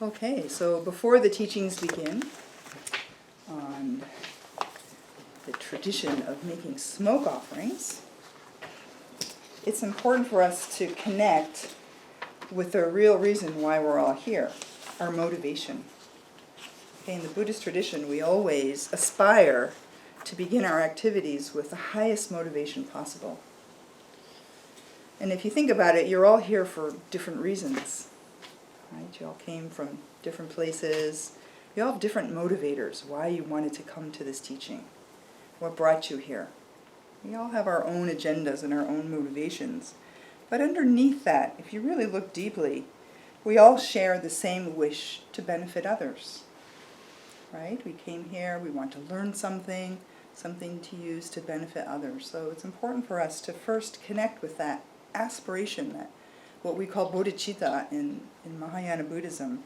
Okay, so before the teachings begin on the tradition of making smoke offerings, it's important for us to connect with the real reason why we're all here, our motivation. Okay, in the Buddhist tradition, we always aspire to begin our activities with the highest motivation possible. And if you think about it, you're all here for different reasons. Right? You all came from different places. You all have different motivators, why you wanted to come to this teaching, what brought you here. We all have our own agendas and our own motivations. But underneath that, if you really look deeply, we all share the same wish to benefit others. Right? We came here, we want to learn something to use to benefit others. So it's important for us to first connect with that aspiration, that what we call bodhicitta in Mahayana Buddhism,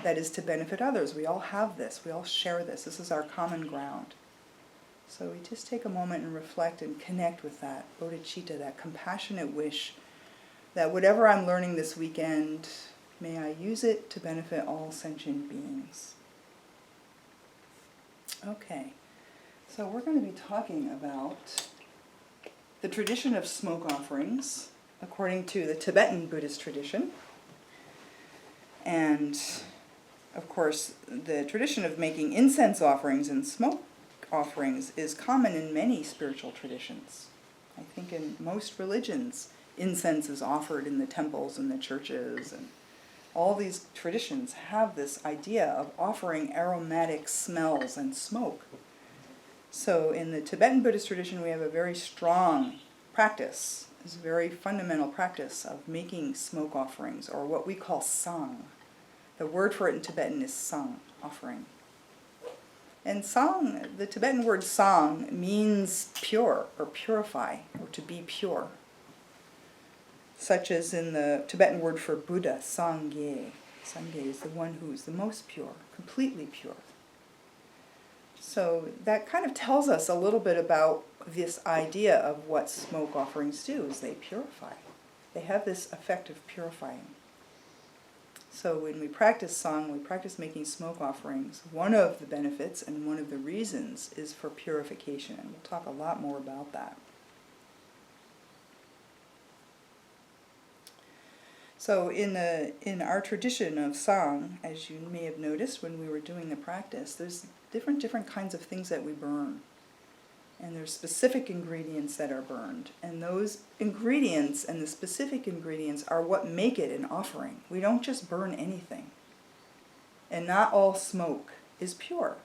that is to benefit others. We all have this, we all share this. This is our common ground. So we just take a moment and reflect and connect with that bodhicitta, that compassionate wish that whatever I'm learning this weekend, may I use it to benefit all sentient beings. Okay, so we're going to be talking about the tradition of smoke offerings according to the Tibetan Buddhist tradition. And, of course, the tradition of making incense offerings and smoke offerings is common in many spiritual traditions. I think in most religions, incense is offered in the temples and the churches, and all these traditions have this idea of offering aromatic smells and smoke. So in the Tibetan Buddhist tradition, we have a very strong practice. It's a very fundamental practice of making smoke offerings, or what we call sang. The word for it in Tibetan is sang, offering. And sang, the Tibetan word sang, means pure, or purify, or to be pure. Such as in the Tibetan word for Buddha, Sangye. Sangye is the one who is the most pure, completely pure. So that kind of tells us a little bit about this idea of what smoke offerings do, is they purify. They have this effect of purifying. So when we practice sang, we practice making smoke offerings, one of the benefits and one of the reasons is for purification. And we'll talk a lot more about that. So in our tradition of sang, as you may have noticed when we were doing the practice, there's different kinds of things that we burn. And there's specific ingredients that are burned. And those ingredients and the specific ingredients are what make it an offering. We don't just burn anything. And not all smoke is pure.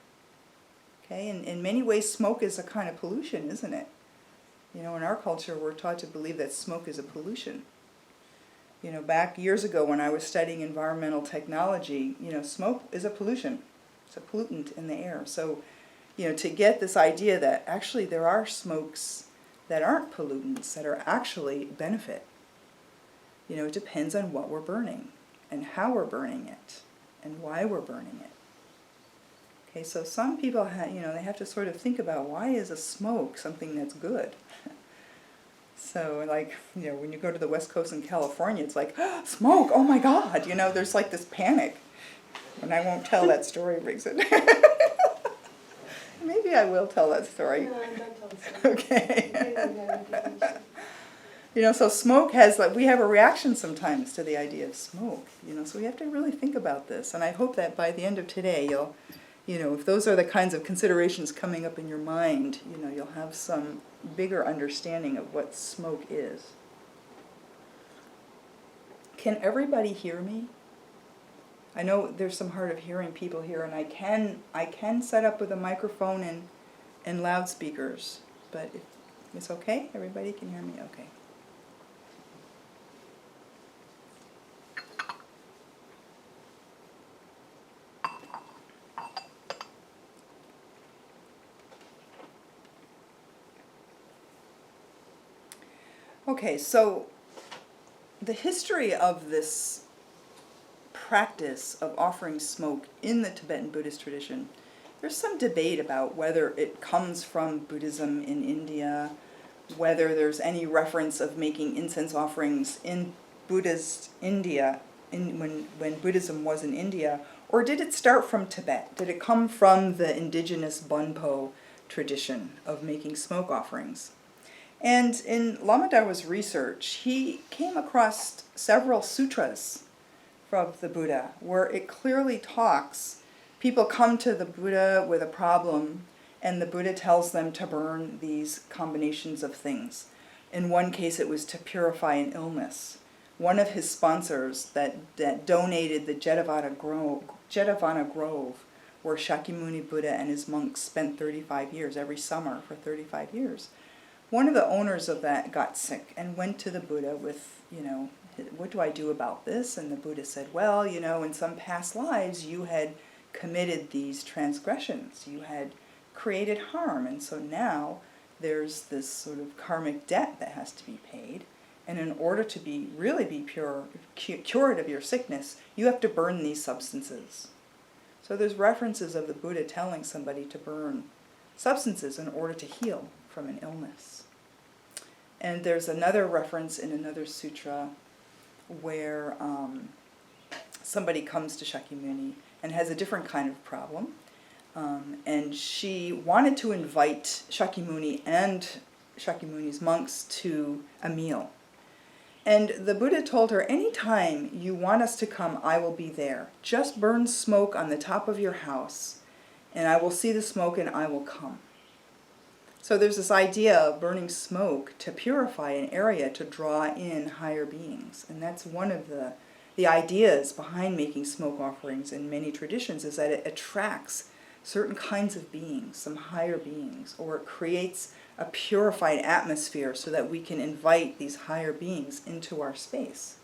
Okay? And in many ways, smoke is a kind of pollution, isn't it? You know, in our culture, we're taught to believe that smoke is a pollution. You know, back years ago when I was studying environmental technology, you know, smoke is a pollution. It's a pollutant in the air. So, you know, to get this idea that actually there are smokes that aren't pollutants, that are actually benefit. You know, it depends on what we're burning and how we're burning it and why we're burning it. Okay, so some people, they have to sort of think about, why is a smoke something that's good? So, like, you know, when you go to the West Coast in California, it's like, oh, smoke, oh my God, you know, there's like this panic. And I won't tell that story, Brigson. Maybe I will tell that story. No, don't tell the story. Okay. You know, so smoke has, like, we have a reaction sometimes to the idea of smoke, you know, so we have to really think about this. And I hope that by the end of today, you'll, you know, if those are the kinds of considerations coming up in your mind, you know, you'll have some bigger understanding of what smoke is. Can everybody hear me? I know there's some hard of hearing people here, and I can set up with a microphone and loudspeakers, but if it's okay, everybody can hear me? Okay. Okay, so the history of this practice of offering smoke in the Tibetan Buddhist tradition, there's some debate about whether it comes from Buddhism in India, whether there's any reference of making incense offerings in Buddhist India when Buddhism was in India, or did it start from Tibet? Did it come from the indigenous Bonpo tradition of making smoke offerings? And in Lama Darwa's research, he came across several sutras from the Buddha where it clearly talks, people come to the Buddha with a problem, and the Buddha tells them to burn these combinations of things. In one case, it was to purify an illness. One of his sponsors that donated the Jetavana Grove, where Shakyamuni Buddha and his monks spent 35 years, every summer for 35 years. One of the owners of that got sick and went to the Buddha with, what do I do about this? And the Buddha said, well, in some past lives you had committed these transgressions. You had created harm, and so now there's this sort of karmic debt that has to be paid. And in order to really be cured of your sickness, you have to burn these substances. So there's references of the Buddha telling somebody to burn substances in order to heal from an illness. And there's another reference in another sutra where somebody comes to Shakyamuni and has a different kind of problem. And she wanted to invite Shakyamuni and Shakyamuni's monks to a meal. And the Buddha told her, anytime you want us to come, I will be there. Just burn smoke on the top of your house, and I will see the smoke and I will come. So there's this idea of burning smoke to purify an area to draw in higher beings. And that's one of the ideas behind making smoke offerings in many traditions, is that it attracts certain kinds of beings, some higher beings, or it creates a purified atmosphere so that we can invite these higher beings into our space.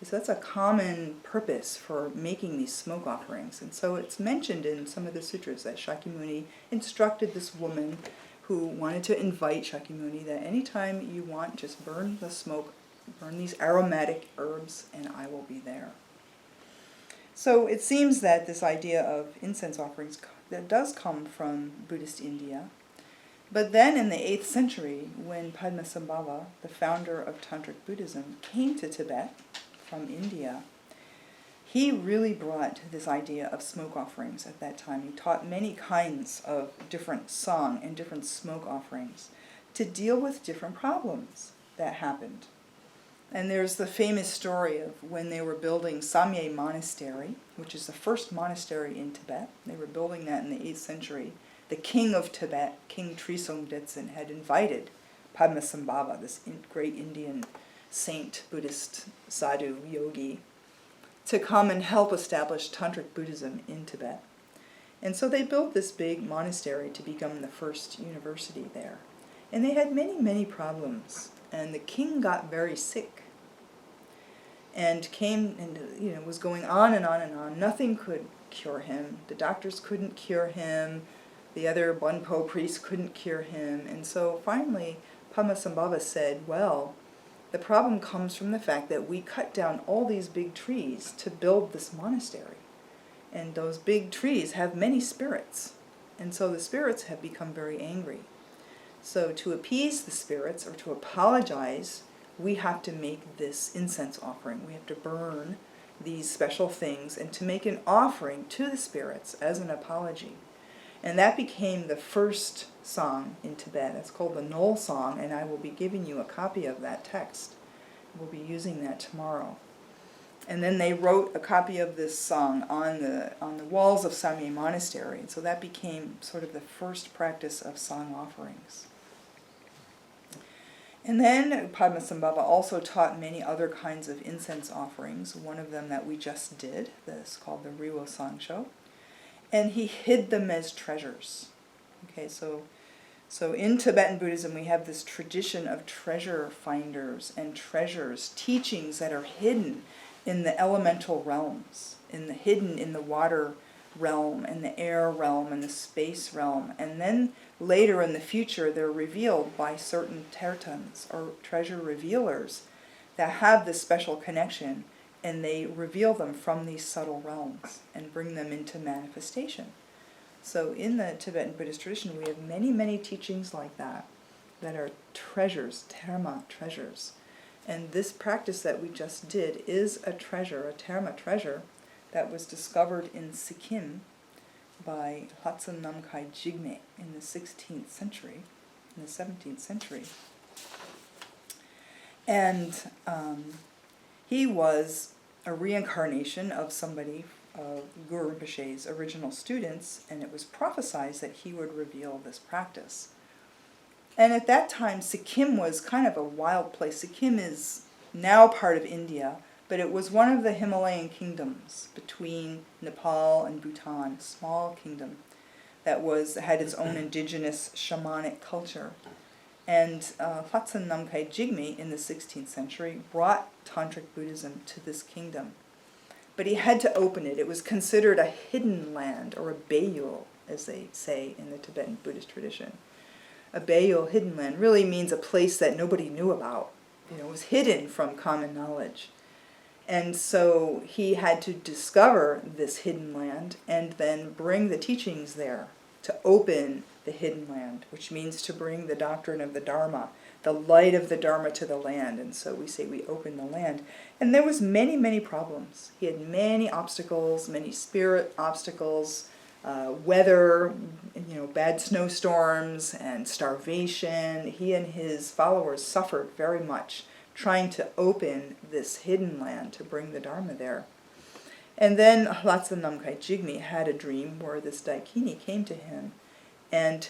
So that's a common purpose for making these smoke offerings. And so it's mentioned in some of the sutras that Shakyamuni instructed this woman who wanted to invite Shakyamuni that anytime you want, just burn the smoke, burn these aromatic herbs, and I will be there. So it seems that this idea of incense offerings that does come from Buddhist India. But then in the 8th century, when Padmasambhava, the founder of Tantric Buddhism, came to Tibet from India, he really brought this idea of smoke offerings at that time. He taught many kinds of different song and different smoke offerings to deal with different problems that happened. And there's the famous story of when they were building Samye Monastery, which is the first monastery in Tibet. They were building that in the 8th century. The king of Tibet, King Trisong Detsen, had invited Padmasambhava, this great Indian saint, Buddhist sadhu, yogi, to come and help establish Tantric Buddhism in Tibet. And so they built this big monastery to become the first university there. And they had many, many problems. And the king got very sick and came and was going on and on and on. Nothing could cure him. The doctors couldn't cure him. The other Bonpo priests couldn't cure him. And so finally Padmasambhava said, well, the problem comes from the fact that we cut down all these big trees to build this monastery. And those big trees have many spirits. And so the spirits have become very angry. So to appease the spirits, or to apologize, we have to make this incense offering. We have to burn these special things and to make an offering to the spirits as an apology. And that became the first song in Tibet. It's called the Knoll Song, and I will be giving you a copy of that text. We'll be using that tomorrow. And then they wrote a copy of this song on the walls of Samye Monastery. And so that became sort of the first practice of song offerings. And then Padmasambhava also taught many other kinds of incense offerings. One of them that we just did, that's called the Riwo Sangchod. And he hid them as treasures. Okay, so in Tibetan Buddhism we have this tradition of treasure finders and treasures, teachings that are hidden in the elemental realms, hidden in the water realm, and the air realm, and the space realm. And then later in the future they're revealed by certain tertans, or treasure revealers, that have this special connection, and they reveal them from these subtle realms and bring them into manifestation. So in the Tibetan Buddhist tradition we have many, many teachings like that are treasures, terma treasures. And this practice that we just did is a treasure, a Terma treasure, that was discovered in Sikkim by Lhotsen Namkhai Jigme in the 16th century, in the 17th century. And he was a reincarnation of somebody, of Guru Rinpoche's original students, and it was prophesied that he would reveal this practice. And at that time, Sikkim was kind of a wild place. Sikkim is now part of India, but it was one of the Himalayan kingdoms between Nepal and Bhutan, a small kingdom that had its own indigenous shamanic culture. And Lhotsen Namkhai Jigme in the 16th century brought Tantric Buddhism to this kingdom. But he had to open it. It was considered a hidden land, or a Bayul, as they say in the Tibetan Buddhist tradition. A Bayul, hidden land, really means a place that nobody knew about. It was hidden from common knowledge. And so he had to discover this hidden land and then bring the teachings there to open the hidden land, which means to bring the doctrine of the Dharma, the light of the Dharma to the land. And so we say we open the land. And there was many, many problems. He had many obstacles, many spirit obstacles, weather, bad snowstorms and starvation. He and his followers suffered very much trying to open this hidden land to bring the Dharma there. And then Lhotsen Namkhai Jigme had a dream where this Daikini came to him and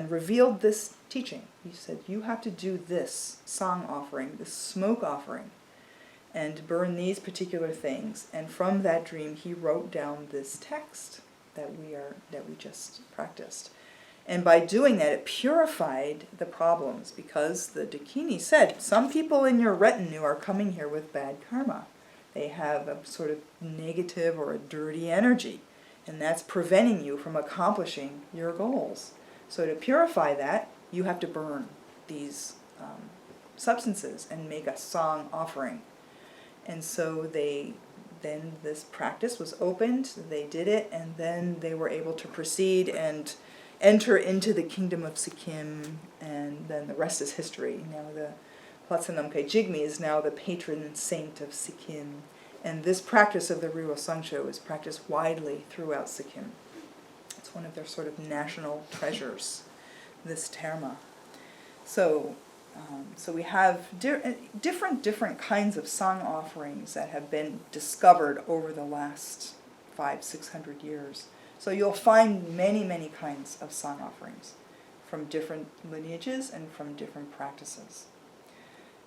revealed this teaching. He said, you have to do this song offering, this smoke offering, and burn these particular things. And from that dream, he wrote down this text that we just practiced. And by doing that, it purified the problems, because the Dakini said, some people in your retinue are coming here with bad karma. They have a sort of negative or a dirty energy, and that's preventing you from accomplishing your goals. So to purify that, you have to burn these substances and make a song offering. And so then this practice was opened, they did it, and then they were able to proceed and enter into the kingdom of Sikkim, and then the rest is history. Now the Lhotsen Namkhai Jigme is now the patron saint of Sikkim, and this practice of the Riwo Sangchod is practiced widely throughout Sikkim. It's one of their sort of national treasures, this terma. So we have different kinds of song offerings that have been discovered over the last 500-600 years. So you'll find many, many kinds of song offerings from different lineages and from different practices.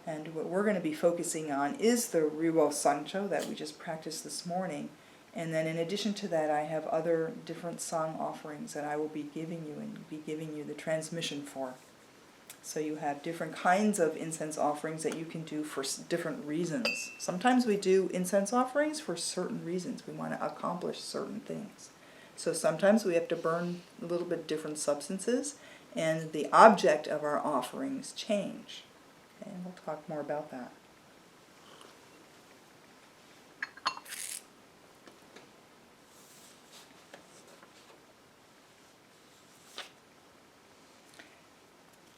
And what we're going to be focusing on is the Riwo Sangchod that we just practiced this morning. And then in addition to that, I have other different song offerings that I will be giving you and be giving you the transmission for. So you have different kinds of incense offerings that you can do for different reasons. Sometimes we do incense offerings for certain reasons. We want to accomplish certain things. So sometimes we have to burn a little bit different substances, and the object of our offerings change. Okay, and we'll talk more about that.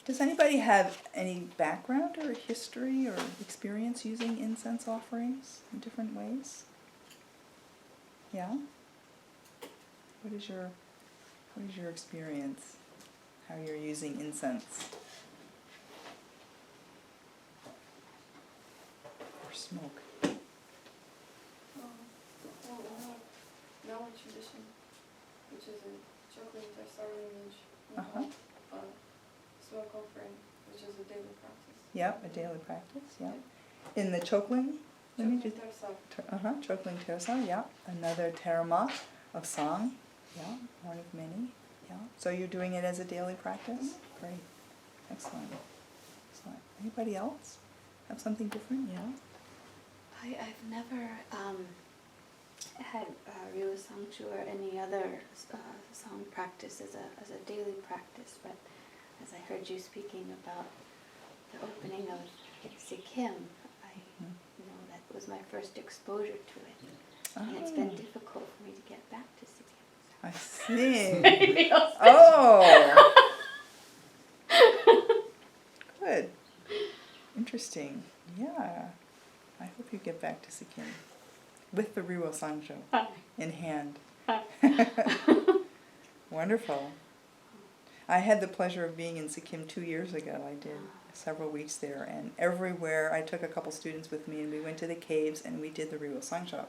Does anybody have any background or history or experience using incense offerings in different ways? Yeah? What is your experience? How you're using incense? Or smoke? Well, we have Outer Tradition, which is a chocolate lineage. We have smoke offering, which is a daily practice. Yep, a daily practice, yeah. In the Chokling lineage? Chokling Tersa, yeah. Another terma of song. Yeah, one of many. Yeah. So you're doing it as a daily practice? Mm-hmm. Great. Excellent. Excellent. Anybody else have something different? Yeah. I've never had Riwo Sangchod or any other song practice as a daily practice, but as I heard you speaking about the opening of Sikkim, that was my first exposure to it, and it's been difficult for me to get back to Sikkim. I see. Oh. Good. Interesting. interesting. Yeah. I hope you get back to Sikkim with the Riwo Sangchod in hand. Wonderful. I had the pleasure of being in Sikkim 2 years ago. I did several weeks there, and everywhere I took a couple students with me, and we went to the caves and we did the Riwo Sangchod.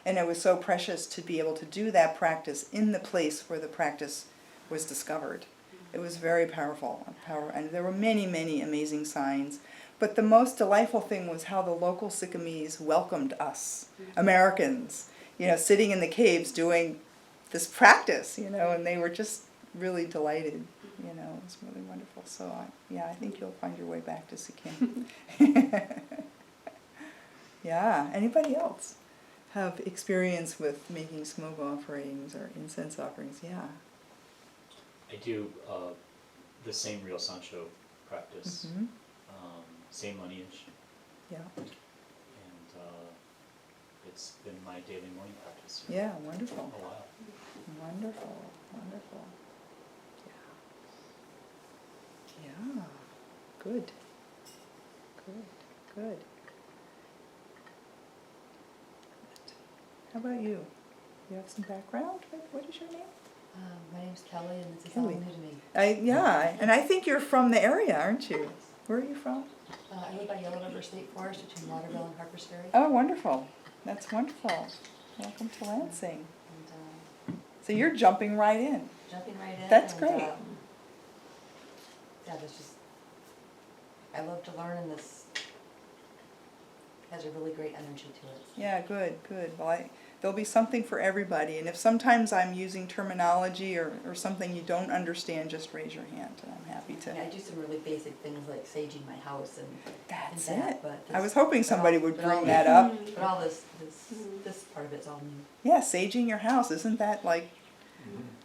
And it was so precious to be able to do that practice in the place where the practice was discovered. It was very powerful, and there were many, many amazing signs. But the most delightful thing was how the local Sikkimese welcomed us, Americans, sitting in the caves doing this practice, and they were just really delighted. It was really wonderful. So, I think you'll find your way back to Sikkim. Yeah. Anybody else have experience with making smoke offerings or incense offerings? Yeah. I do the same Riwo Sangchod practice, Mm-hmm. Same lineage, Yeah. and it's been my daily morning practice for Yeah. Wonderful. a while. Wonderful. Wonderful. Yeah. Yeah. Good. Good. Good. How about you? You have some background? What is your name? My name's Kelly, and this is Kelly. all new to me. Yeah, and I think you're from the area, aren't you? Where are you from? I live by Yellow River State Forest between Waterville and Harpers Ferry. Oh, wonderful. That's wonderful. Welcome to Lansing. And So you're jumping right in. jumping right in. That's and, great. Yeah, there's just, I love to learn, and this has a really great energy to it. Yeah, good, good. Well, there'll be something for everybody. And if sometimes I'm using terminology or something you don't understand, just raise your hand, and I'm happy to. Yeah, I do some really basic things like saging my house and That's and that, it. but I was hoping somebody would but all bring that up. But all this part of it's all new. Yeah, saging your house, isn't that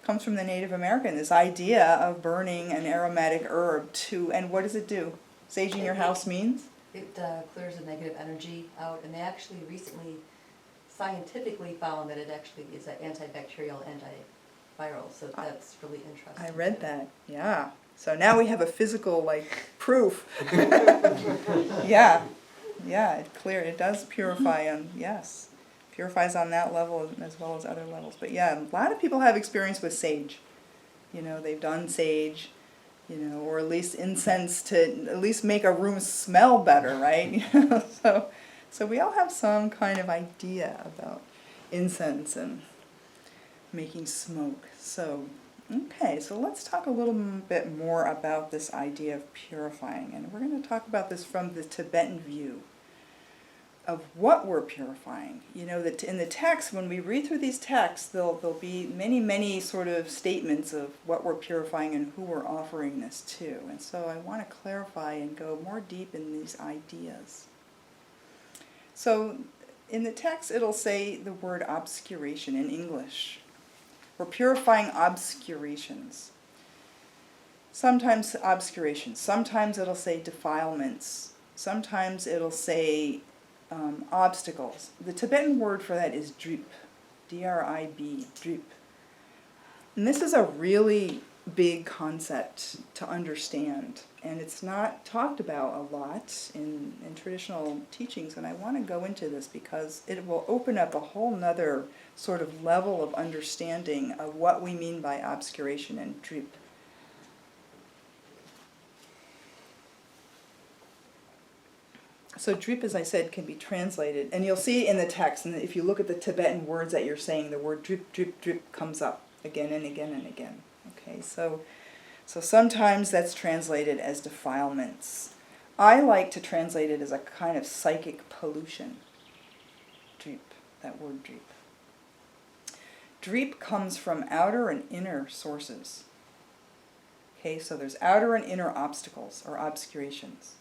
comes from the Native American, this idea of burning an aromatic herb and what does it do? Saging your house means? It clears the negative energy out, and they actually recently scientifically found that it actually is an antibacterial, antiviral, so that's really interesting. I read that, yeah. So now we have a physical, proof. Yeah, it does purify, yes. Purifies on that level as well as other levels. But yeah, a lot of people have experience with sage. They've done sage, or at least incense to at least make a room smell better, right? So we all have some kind of idea about incense and making smoke. So, okay, so let's talk a little bit more about this idea of purifying. And we're going to talk about this from the Tibetan view of what we're purifying. That in the text, when we read through these texts, there'll be many, many sort of statements of what we're purifying and who we're offering this to. And so I want to clarify and go more deep in these ideas. So in the text, it'll say the word obscuration in English. We're purifying obscurations. Sometimes obscurations. Sometimes it'll say defilements. Sometimes it'll say obstacles. The Tibetan word for that is drib, D-R-I-B, drib. And this is a really big concept to understand, and it's not talked about a lot in traditional teachings, and I want to go into this because it will open up a whole nother sort of level of understanding of what we mean by obscuration and drib. So drip, as I said, can be translated, and you'll see in the text, and if you look at the Tibetan words that you're saying, the word drip, drip, drip comes up again and again and again. Okay, so sometimes that's translated as defilements. I like to translate it as a kind of psychic pollution. Drip, that word drip. Drip comes from outer and inner sources. Okay, so there's outer and inner obstacles or obscurations.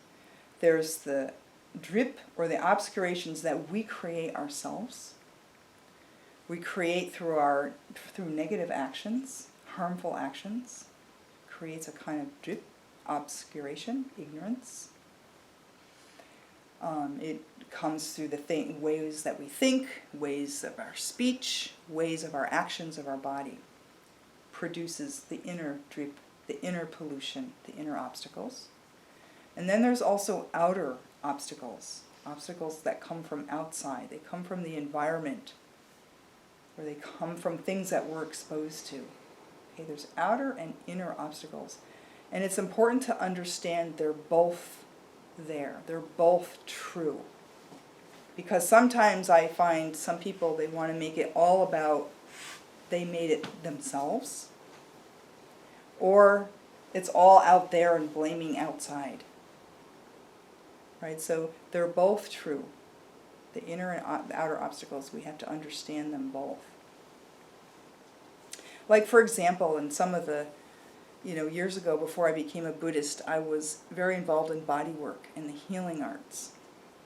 There's the drip or the obscurations that we create ourselves. We create through negative actions, harmful actions. Creates a kind of drip, obscuration, ignorance. It comes through the ways that we think, ways of our speech, ways of our actions of our body. Produces the inner drip, the inner pollution, the inner obstacles. And then there's also outer obstacles. Obstacles that come from outside. They come from the environment, or they come from things that we're exposed to. Okay, there's outer and inner obstacles. And it's important to understand they're both there. They're both true. Because sometimes I find some people, they want to make it all about they made it themselves, or it's all out there and blaming outside. Right? So they're both true. The inner and the outer obstacles, we have to understand them both. Like, for example, in some of the, years ago before I became a Buddhist, I was very involved in body work and the healing arts.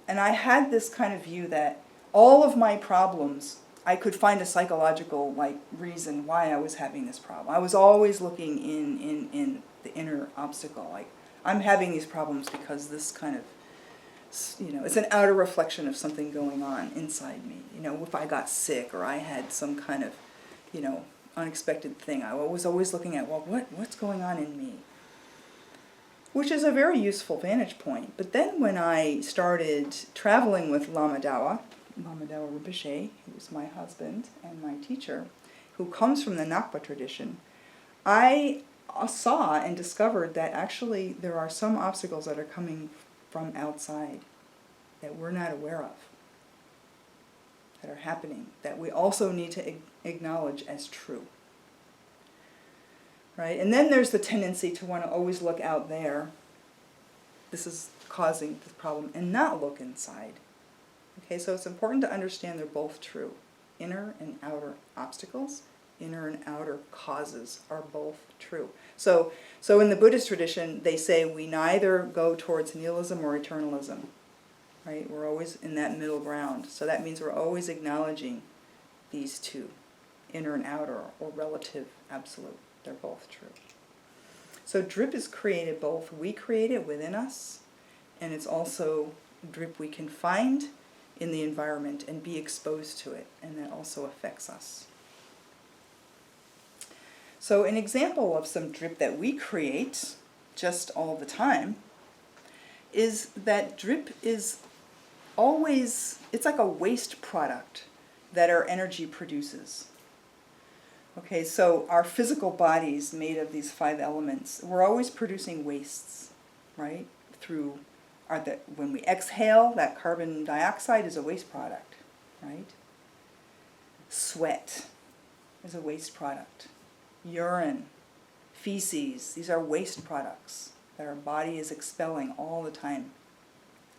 And I had this kind of view that all of my problems, I could find a psychological reason why I was having this problem. I was always looking in the inner obstacle. Like, I'm having these problems because this kind of, it's an outer reflection of something going on inside me. If I got sick or I had some kind of, unexpected thing, I was always looking at, what's going on in me? Which is a very useful vantage point. But then when I started traveling with Lama Dawa Rinpoche, who was my husband and my teacher, who comes from the Nakpa tradition, I saw and discovered that actually there are some obstacles that are coming from outside that we're not aware of, that are happening, that we also need to acknowledge as true. Right? And then there's the tendency to want to always look out there. This is causing the problem, and not look inside. Okay, so it's important to understand they're both true. Inner and outer obstacles, inner and outer causes are both true. So in the Buddhist tradition, they say we neither go towards nihilism or eternalism. Right? We're always in that middle ground. So that means we're always acknowledging these two, inner and outer, or relative, absolute. They're both true. So drip is created both. We create it within us, and it's also drip we can find in the environment and be exposed to it, and that also affects us. So an example of some drip that we create just all the time is that drip is always, it's like a waste product that our energy produces. Okay, so our physical bodies made of these 5 elements, we're always producing wastes, right? When we exhale, that carbon dioxide is a waste product, right? Sweat is a waste product. Urine, feces, these are waste products that our body is expelling all the time,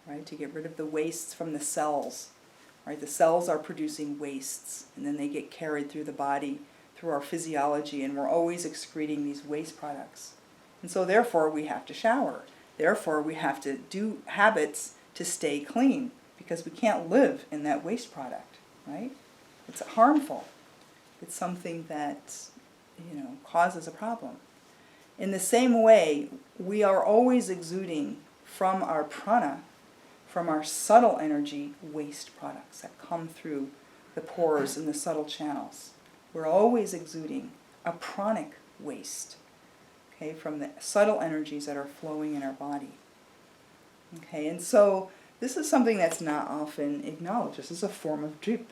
right? To get rid of the wastes from the cells, right? The cells are producing wastes, and then they get carried through the body, through our physiology, and we're always excreting these waste products. And so therefore we have to shower. Therefore we have to do habits to stay clean, because we can't live in that waste product, right? It's harmful. It's something that, causes a problem. In the same way, we are always exuding from our prana, from our subtle energy, waste products that come through the pores and the subtle channels. We're always exuding a pranic waste, okay, from the subtle energies that are flowing in our body. Okay, and so this is something that's not often acknowledged. This is a form of drip.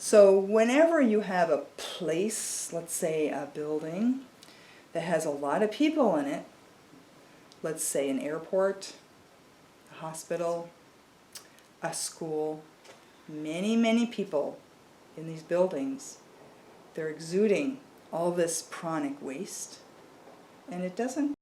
So whenever you have a place, let's say a building, that has a lot of people in it, let's say an airport, a hospital, a school, many, many people in these buildings, they're exuding all this pranic waste, and it doesn't